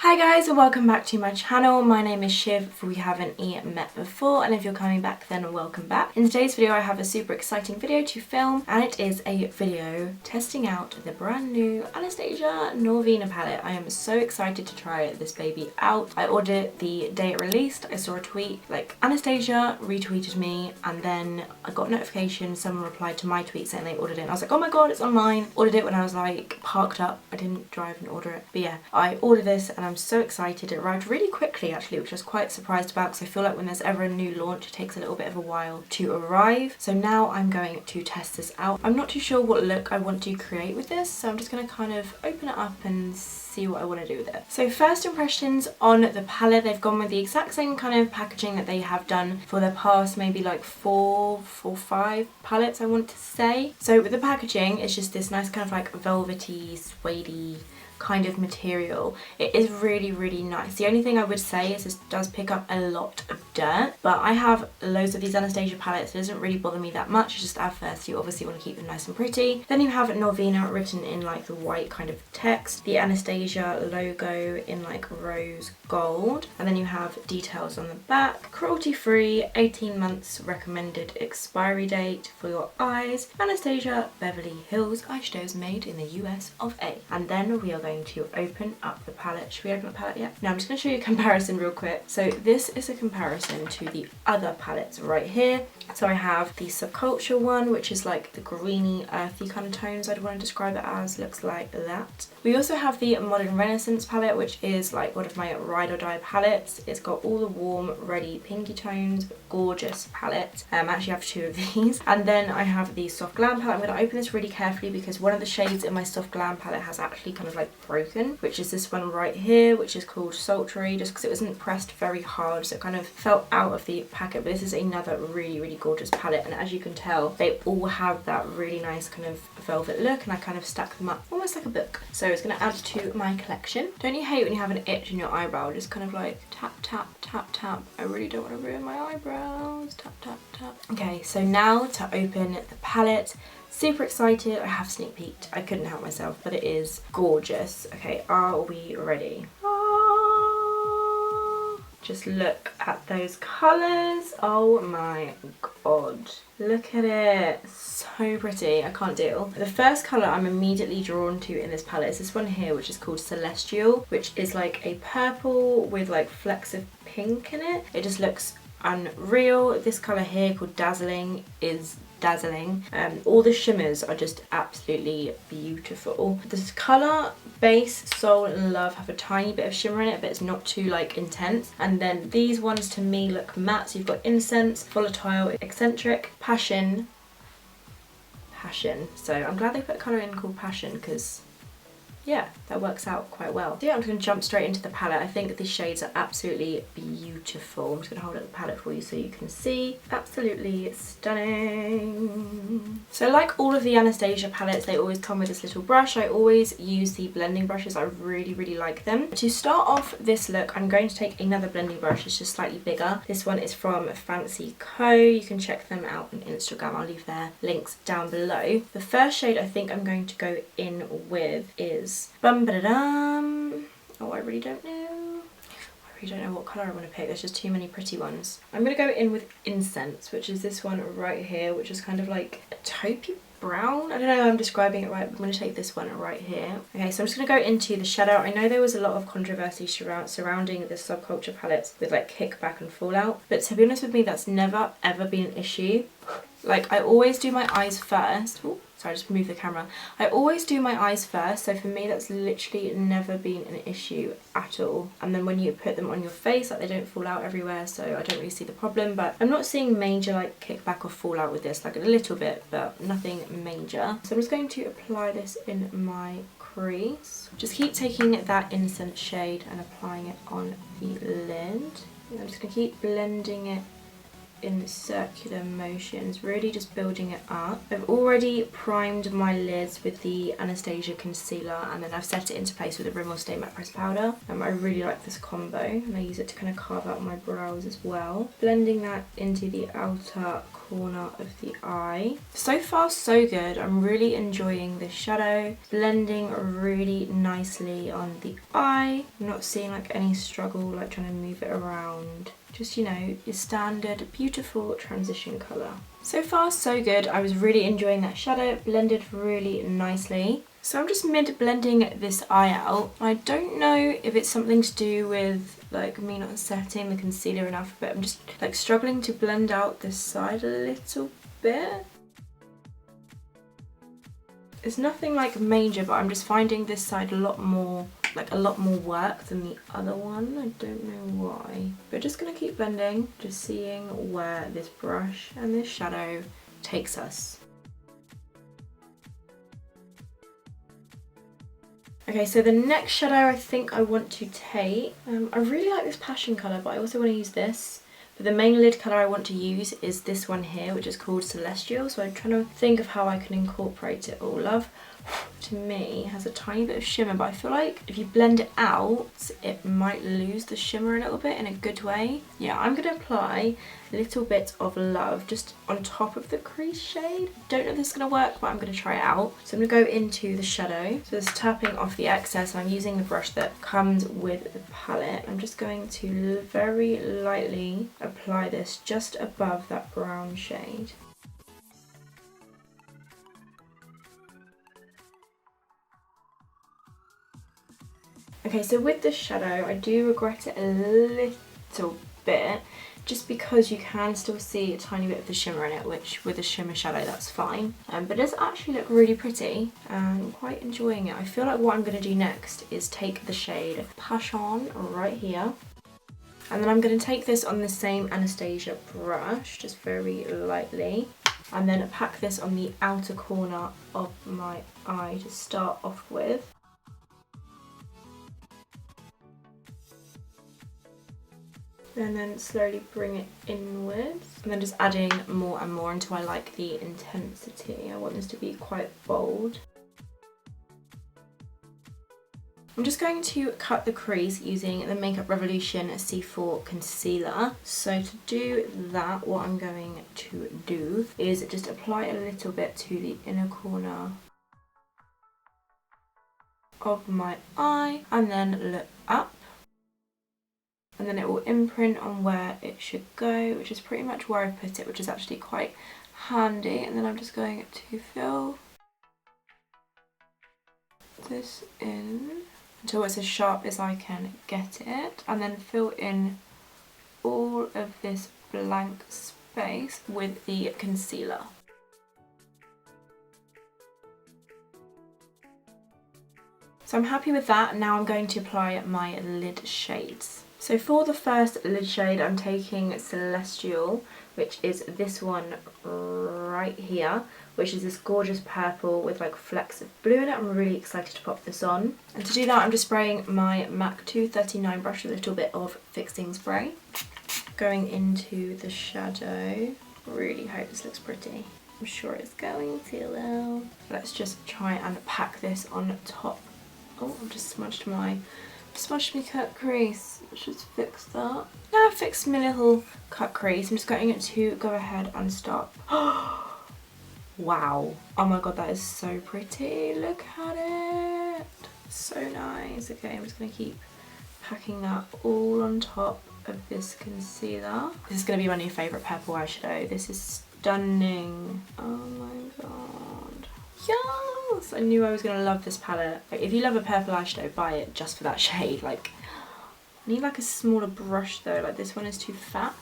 Hi guys and welcome back to my channel. My name is Shiv if we haven't met before, and if you're coming back then welcome back. In today's video I have a super exciting video to film, and it is a video testing out the brand new Anastasia Norvina palette. I am so excited to try this baby out. I ordered it the day it released. I saw a tweet like Anastasia retweeted me, and then I got a notification, someone replied to my tweet saying they ordered it, and I was like, oh my god, it's online. Ordered it when I was like parked up. I didn't drive and order it, but yeah, I ordered this and I'm so excited. It arrived really quickly actually, which I was quite surprised about because I feel like when there's ever a new launch it takes a little bit of a while to arrive. So now I'm going to test this out. I'm not too sure what look I want to create with this, so I'm just going to kind of open it up and see what I want to do with it. So first impressions on the palette, they've gone with the exact same kind of packaging that they have done for the past maybe like four, five palettes I want to say. So with the packaging, it's just this nice kind of like velvety, suede-y kind of material. It is really nice. The only thing I would say is this does pick up a lot of dirt, but I have loads of these Anastasia palettes. It doesn't really bother me that much. It's just at first you obviously want to keep them nice and pretty. Then you have Norvina written in like the white kind of text, the Anastasia logo in like rose gold, and then you have details on the back. Cruelty free, 18 months recommended expiry date for your eyes. Anastasia Beverly Hills eyeshadows made in the US of A. And then we are going to open up the palette. Should we open the palette yet? No, I'm just going to show you a comparison real quick. So this is a comparison to the other palettes right here. So I have the Subculture one, which is like the greeny, earthy kind of tones I'd want to describe it as. Looks like that. We also have the Modern Renaissance palette, which is like one of my ride or die palettes. It's got all the warm, ready, pinky tones. Gorgeous palette. I actually have two of these. And then I have the Soft Glam palette. I'm going to open this really carefully because one of the shades in my Soft Glam palette has actually kind of like broken, which is this one right here, which is called Sultry, just because it wasn't pressed very hard, so it kind of fell out of the packet. But this is another really gorgeous palette, and as you can tell they all have that really nice kind of velvet look, and I kind of stack them up almost like a book. So it's going to add to my collection. Don't you hate when you have an itch in your eyebrow? Just kind of like tap tap. I really don't want to ruin my eyebrows. Tap. Okay, so now to open the palette. Super excited. I have sneak peeked. I couldn't help myself, but it is gorgeous. Okay, are we ready? Just look at those colours. Oh my god. Look at it. So pretty. I can't deal. The first colour I'm immediately drawn to in this palette is this one here, which is called Celestial, which is like a purple with like flecks of pink in it. It just looks unreal. This colour here called Dazzling is dazzling. All the shimmers are just absolutely beautiful. This colour Base, Soul and Love have a tiny bit of shimmer in it, but it's not too like intense. And then these ones to me look matte. So you've got Incense, Volatile, Eccentric, Passion. So I'm glad they put a colour in called Passion because yeah, that works out quite well. So yeah, I'm just going to jump straight into the palette. I think these shades are absolutely beautiful. I'm just going to hold up the palette for you so you can see. Absolutely stunning. So like all of the Anastasia palettes, they always come with this little brush. I always use the blending brushes. I really like them. To start off this look, I'm going to take another blending brush. It's just slightly bigger. This one is from Fancy Co. You can check them out on Instagram. I'll leave their links down below. The first shade I think I'm going to go in with is Bum ba da dum. Oh, I really don't know. I really don't know what colour I want to pick. There's just too many pretty ones. I'm going to go in with Incense, which is this one right here, which is kind of like a taupey brown. I don't know if I'm describing it right, but I'm going to take this one right here. Okay, so I'm just going to go into the shadow. I know there was a lot of controversy surrounding the Subculture palettes with like kickback and fallout, but to be honest with me, that's never ever been an issue. Like I always do my eyes first. Ooh. Sorry, I just moved the camera. I always do my eyes first, so for me that's literally never been an issue at all. And then when you put them on your face, like they don't fall out everywhere, so I don't really see the problem. But I'm not seeing major like kickback or fallout with this, like a little bit, but nothing major. So I'm just going to apply this in my crease. Just keep taking that Incense shade and applying it on the lid. I'm just going to keep blending it in circular motions, really just building it up. I've already primed my lids with the Anastasia concealer, and then I've set it into place with the Rimmel Stay Matte Pressed Powder. I really like this combo, and I use it to kind of carve out my brows as well. Blending that into the outer corner of the eye. So far so good. I'm really enjoying this shadow. Blending really nicely on the eye. I'm not seeing like any struggle like trying to move it around. Just, you know, your standard beautiful transition colour. So far so good. I was really enjoying that shadow. It blended really nicely. So I'm just mid-blending this eye out. I don't know if it's something to do with like me not setting the concealer enough, but I'm just like struggling to blend out this side a little bit. It's nothing like major, but I'm just finding this side a lot more work than the other one. I don't know why. But just gonna keep blending, just seeing where this brush and this shadow takes us. Okay, so the next shadow I think I want to take, I really like this passion colour, but I also want to use this. But the main lid colour I want to use is this one here, which is called Celestial. So I'm trying to think of how I can incorporate it all. Love, to me, has a tiny bit of shimmer, but I feel like if you blend it out, it might lose the shimmer a little bit in a good way. Yeah, I'm going to apply a little bit of Love just on top of the crease shade. Don't know if this is going to work, but I'm going to try it out. So I'm going to go into the shadow. So just tapping off the excess. I'm using the brush that comes with the palette. I'm just going to very lightly apply this just above that brown shade. Okay, so with the shadow, I do regret it a little bit, just because you can still see a tiny bit of the shimmer in it, which with a shimmer shadow, that's fine. But it does actually look really pretty, and I'm quite enjoying it. I feel like what I'm going to do next is take the shade Passion right here, and then I'm going to take this on the same Anastasia brush, just very lightly, and then pack this on the outer corner of my eye to start off with. And then slowly bring it inwards, and then just adding more and more until I like the intensity. I want this to be quite bold. I'm just going to cut the crease using the Makeup Revolution C4 concealer. So to do that, what I'm going to do is just apply a little bit to the inner corner of my eye, and then look up. And then it will imprint on where it should go, which is pretty much where I put it, which is actually quite handy. And then I'm just going to fill this in until it's as sharp as I can get it, and then fill in all of this blank space with the concealer. So I'm happy with that. Now I'm going to apply my lid shades. So for the first lid shade, I'm taking Celestial, which is this one right here, which is this gorgeous purple with like flecks of blue in it. I'm really excited to pop this on. And to do that, I'm just spraying my MAC 239 brush with a little bit of fixing spray. Going into the shadow. Really hope this looks pretty. I'm sure it's going to though. Let's just try and pack this on top. Oh, I've just smudged my cut crease. Let's just fix that. Now I've fixed my little cut crease, I'm just going to go ahead and start. Wow. Oh my god, that is so pretty. Look at it. So nice. Okay, I'm just going to keep packing that all on top of this concealer. This is going to be my new favourite purple eyeshadow. This is stunning. Oh my god. Yes! I knew I was going to love this palette. Like, if you love a purple eyeshadow, buy it just for that shade. Like, I need like a smaller brush though. Like, this one is too fat.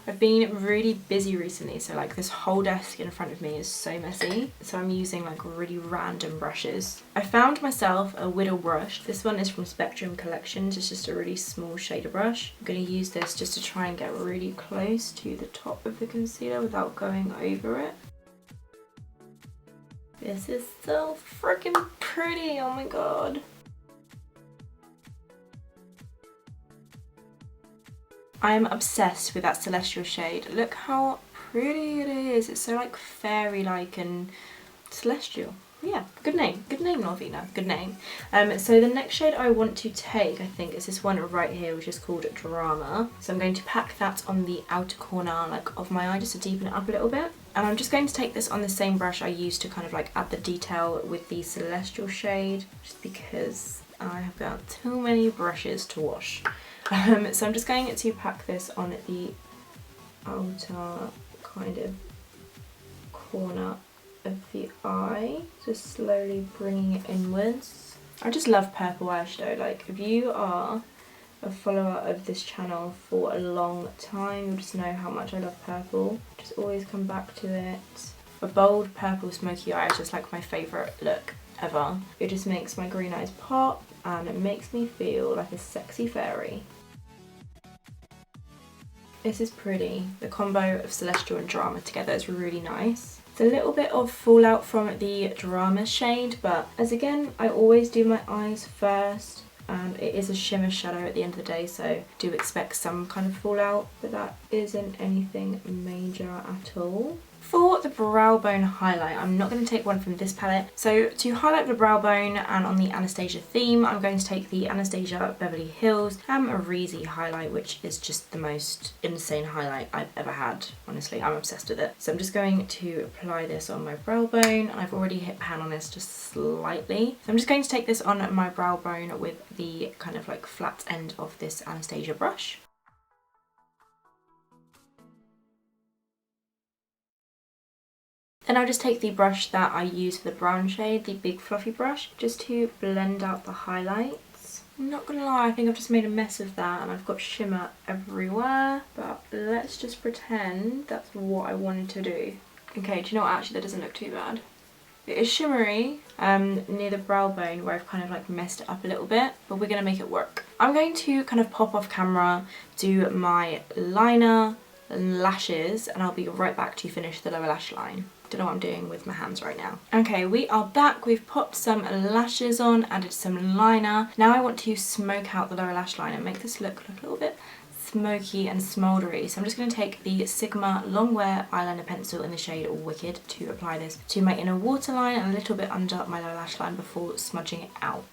I've been really busy recently, so like this whole desk in front of me is so messy. So I'm using like really random brushes. I found myself a Whittle brush. This one is from Spectrum Collections. It's just a really small shader brush. I'm going to use this just to try and get really close to the top of the concealer without going over it. This is so freaking pretty, oh my god. I am obsessed with that Celestial shade. Look how pretty it is. It's so like fairy-like and celestial. Yeah, good name, Norvina, good name. So the next shade I want to take, I think, is this one right here, which is called Drama. So I'm going to pack that on the outer corner like of my eye just to deepen it up a little bit. And I'm just going to take this on the same brush I used to kind of like add the detail with the Celestial shade, just because I have got too many brushes to wash. So I'm just going to pack this on the outer kind of corner of the eye, just slowly bringing it inwards. I just love purple eyeshadow. Like, if you are a follower of this channel for a long time, you'll just know how much I love purple. Just always come back to it. A bold purple smoky eye is just like my favourite look ever. It just makes my green eyes pop and it makes me feel like a sexy fairy. This is pretty. The combo of Celestial and Drama together is really nice. It's a little bit of fallout from the Drama shade, but as again, I always do my eyes first. It is a shimmer shadow at the end of the day, so do expect some kind of fallout, but that isn't anything major at all. For the brow bone highlight, I'm not going to take one from this palette. So to highlight the brow bone and on the Anastasia theme, I'm going to take the Anastasia Beverly Hills Reezy highlight, which is just the most insane highlight I've ever had. Honestly, I'm obsessed with it. So I'm just going to apply this on my brow bone. I've already hit pan on this just slightly. So I'm just going to take this on my brow bone with the kind of like flat end of this Anastasia brush. Then I'll just take the brush that I use for the brown shade, the big fluffy brush, just to blend out the highlights. I'm not gonna lie, I think I've just made a mess of that and I've got shimmer everywhere, but let's just pretend that's what I wanted to do. Okay, do you know what, actually that doesn't look too bad. It is shimmery near the brow bone where I've kind of like messed it up a little bit, but we're gonna make it work. I'm going to kind of pop off camera, do my liner and lashes, and I'll be right back to finish the lower lash line. Don't know what I'm doing with my hands right now. Okay, we are back. We've popped some lashes on, added some liner. Now I want to smoke out the lower lash line and make this look a little bit smoky and smouldery. So I'm just going to take the Sigma Longwear eyeliner pencil in the shade Wicked to apply this to my inner waterline and a little bit under my lower lash line before smudging it out.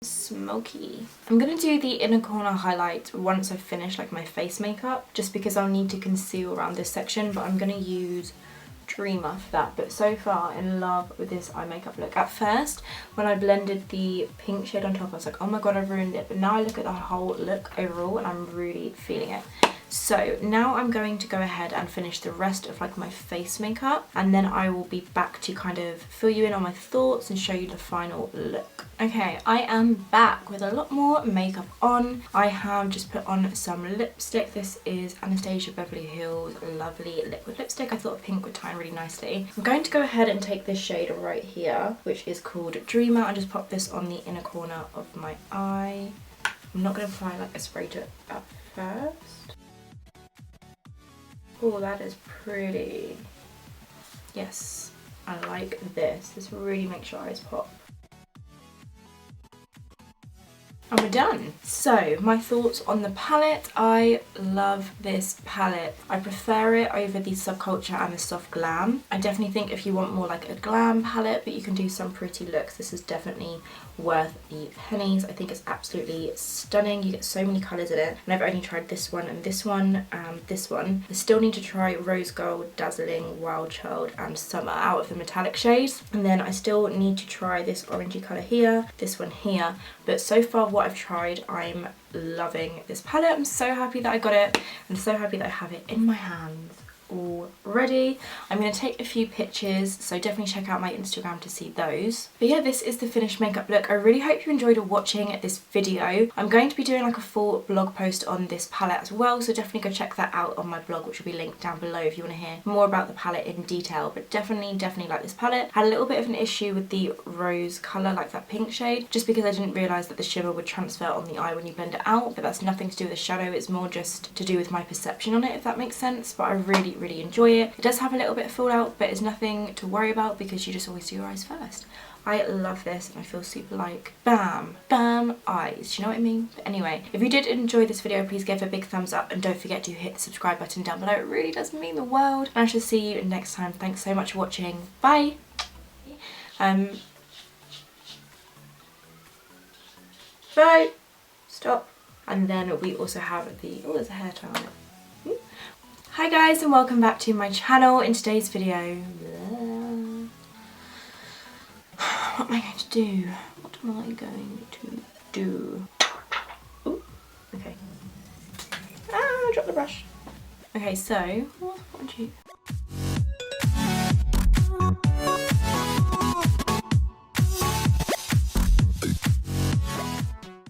Smoky. I'm gonna do the inner corner highlight once I've finished like my face makeup, just because I'll need to conceal around this section, but I'm gonna use Dreamer for that. But so far in love with this eye makeup look. At first when I blended the pink shade on top I was like, oh my god, I've ruined it, but now I look at the whole look overall and I'm really feeling it. So now I'm going to go ahead and finish the rest of like my face makeup, and then I will be back to kind of fill you in on my thoughts and show you the final look. Okay, I am back with a lot more makeup on. I have just put on some lipstick. This is Anastasia Beverly Hills Lovely Liquid Lipstick. I thought pink would tie in really nicely. I'm going to go ahead and take this shade right here, which is called Dreamer, and just pop this on the inner corner of my eye. I'm not going to apply like a spray to it at first. Oh, that is pretty. Yes, I like this. This really makes your eyes pop. And we're done. So my thoughts on the palette. I love this palette. I prefer it over the Subculture and the Soft Glam. I definitely think if you want more like a glam palette but you can do some pretty looks, this is definitely worth the pennies. I think it's absolutely stunning. You get so many colours in it, and I've only tried this one and this one and this one. I still need to try Rose Gold, Dazzling, Wild Child and Summer out of the metallic shades, and then I still need to try this orangey colour here, this one here. But so far what I've tried, I'm loving this palette. I'm so happy that I got it. I'm so happy that I have it in my hands already. I'm going to take a few pictures, so definitely check out my Instagram to see those. But yeah, this is the finished makeup look. I really hope you enjoyed watching this video. I'm going to be doing like a full blog post on this palette as well, so definitely go check that out on my blog, which will be linked down below if you want to hear more about the palette in detail. But definitely like this palette. Had a little bit of an issue with the rose colour, like that pink shade, just because I didn't realise that the shimmer would transfer on the eye when you blend it out, but that's nothing to do with the shadow. It's more just to do with my perception on it, if that makes sense. But I really enjoy it. It does have a little bit of fallout, but it's nothing to worry about because you just always do your eyes first. I love this and I feel super like bam eyes, do you know what I mean? But anyway, if you did enjoy this video, please give it a big thumbs up and don't forget to hit the subscribe button down below. It really does mean the world, and I shall see you next time. Thanks so much for watching. Bye. Bye. Stop. And then we also have the, oh, there's a hair tie on it. Hi guys, and welcome back to my channel. In today's video, what am I going to do? What am I going to do? Ooh, okay. Ah, I dropped the brush. Okay, so what would you?